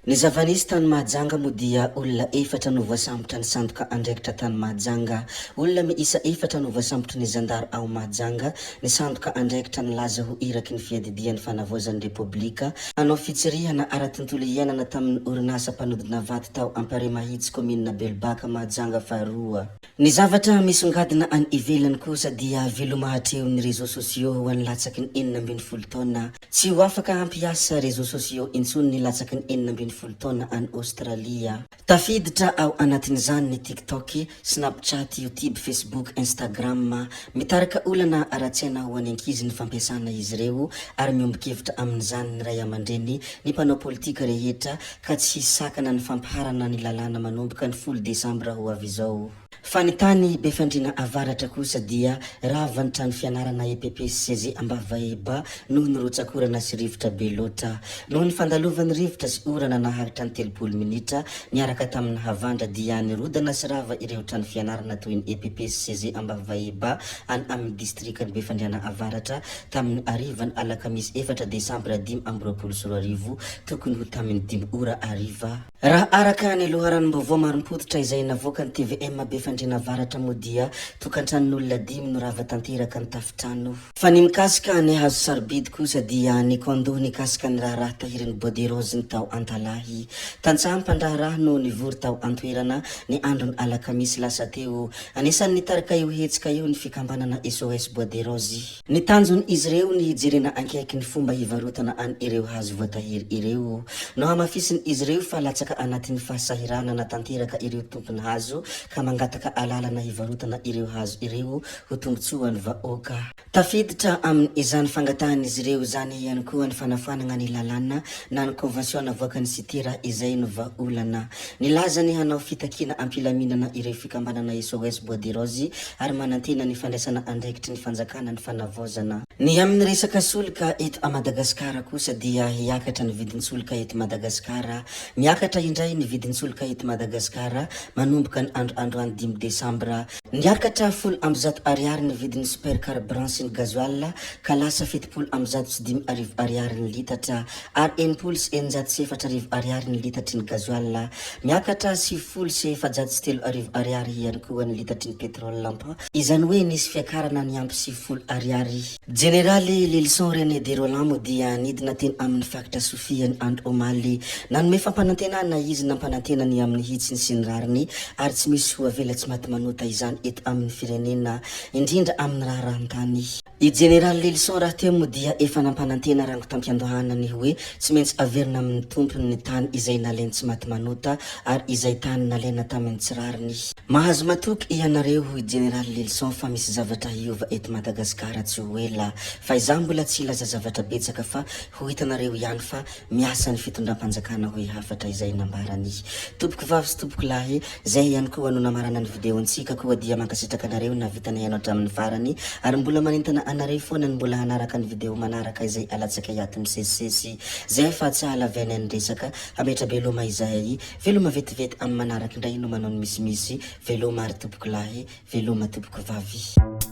Ny zavanisy tany Mahajanga moa dia olona efatra no voasambotra ny sandoka andraikitra tany Mahajanga. Olona miisa efatra no voasambotra ny zandary ao Mahajanga. Ny sandoka andraikitra nilaza ho iraky ny fiadidian'ny fanavaozan'ny repoblika. Hanao fitsirihana ara-tontolo iainana tamin'ny orinasa mpanodina vato tao Amparimahitsy komina Belbaka Mahajanga faharoa. Ny zavatra misongadina any ivelany kosa dia velomahatreo ny réseaux sociaux ho an'ny latsaky ny 12 taona. Tsy ho afaka hampiasa réseaux sociaux intsony ny latsaky ny 12 taona any Australia. Tafiditra ao anatin'izany ny TikTok, Snapchat, YouTube, Facebook, Instagram. Mitaraka olana ara-tsaina ho any ankizy ny fampiasana izy ireo ary miombon-kevitra amin'izany ny ray aman-dreny ny mpanao politika rehetra ka tsy sakana ny fampiharana ny lalàna manomboka ny 10 Desambra ho avy izao. Fa ny tany Befandriana avaratra kosa dia rava ny trano fianarana EPPCZ Ambavaeba noho ny rotsakorana sy rivotra be loatra. Noho ny fandalovan'ny rivotra sy orana naharitra ny 30 minitra niaraka tamin'ny havandra dia nirodana sy rava ireo trano fianarana toy ny EPPCZ Ambavaeba any amin'ny distrikany Befandriana avaratra tamin'ny arivany alakamisy 4 Desambra 2024 tokony ho tamin'ny 5 ora ariva. Raha araka ny loharanom-baovao marim-potitra izay navoaka ny TVM Befandriana avaratra moa dia tokantranon'olona 5 no rava tanteraka ny tafitrano. Fa ny mikasika ny hazo sarobidy kosa dia ny kondo nikasika ny raharaha tahirin'ny Boderose ny tao Antalahy. Tantsaha mpandraharaha no nivory tao Antoerana ny andron'ny alakamisy lasa teo. Anisan'ny nitarika eo hetsika eo ny fikambanana SOS Boderose. Ny tanjony izy ireo ny jerena ankaiky ny fomba hivarotana any ireo hazo voatahiry ireo. No hamafisiny izy ireo fa latsaka anatin'ny fahasahirana na tanteraka ireo tompony hazo ka mangataka alalana hivarotana ireo hazo ireo ho tombotsoan'ny vahoaka. Tafiditra amin'ny izany fangatahan'izy ireo zany ihany koa ny fanafanana ny lalàna na ny convention navoaka ny sitera izay no vahaolana. Nilaza ny hanao fitakina ampilaminana ireo fikambanana SOS Boderose ary manantena ny fandraisana andraikitry ny fanjakana ny fanavaozana. Ny amin'ny resaka solika eto a Madagasikara kosa dia hiakatra ny vidin'ny solika eto Madagasikara. Miakatra indray ny vidin'ny solika eto Madagasikara manomboka ny androany 5 Desambra. Niakatra 10 ariary ny vidin'ny super carburant sy ny gasoil ka lasa 70 ariary ny litatra ary 904 ariary ny litatry ny gasoil. Miakatra 703 ariary ihany koa ny litatry ny pétrole lampa. Izany hoe nisy fiakarana ny ampy 70 ariary. Generaly Lilson René de Roland moa dia nidina teny amin'ny fakitra Sofiany Andro Omaly. Nanome fampanantenana izy nampanantenany amin'ny hitsiny sy ny rariny ary tsy misy ho avela tsy maty manota izany eto amin'ny firenena indrindra amin'ny raharahantany. I General Lilson raha teo moa dia efa nampanantena rango tampiandohanany hoe tsy maintsy averina amin'ny tompony ny tany izay nalainy tsy maty manota ary izay tany nalaina tamin'ny tsy rariny. Mahazo matoky ianareo ho General Lilson fa misy zavatra hiova eto Madagasikara tsy ho ela fa izah mbola tsy ilaza zavatra betsaka fa ho hitanareo ihany fa miasa ny fitondram-panjakana hoe hafatra izay nambarany. Tompoko vavy sy tompoko lahy, zay ihany koa no namarana ny video antsika koa dia mankasitraka anareo na vitana ianao hatramin'ny farany ary mbola manentana anareo foana ny mbola hanaraka ny video manaraka izay alatsaka iato misesisesy. Zay fa tsy halavena ny resaka ametra veloma izay veloma vetivety amin'ny manaraka indray no manao ny misimisy veloma ary tompoko lahy veloma tompoko vavy.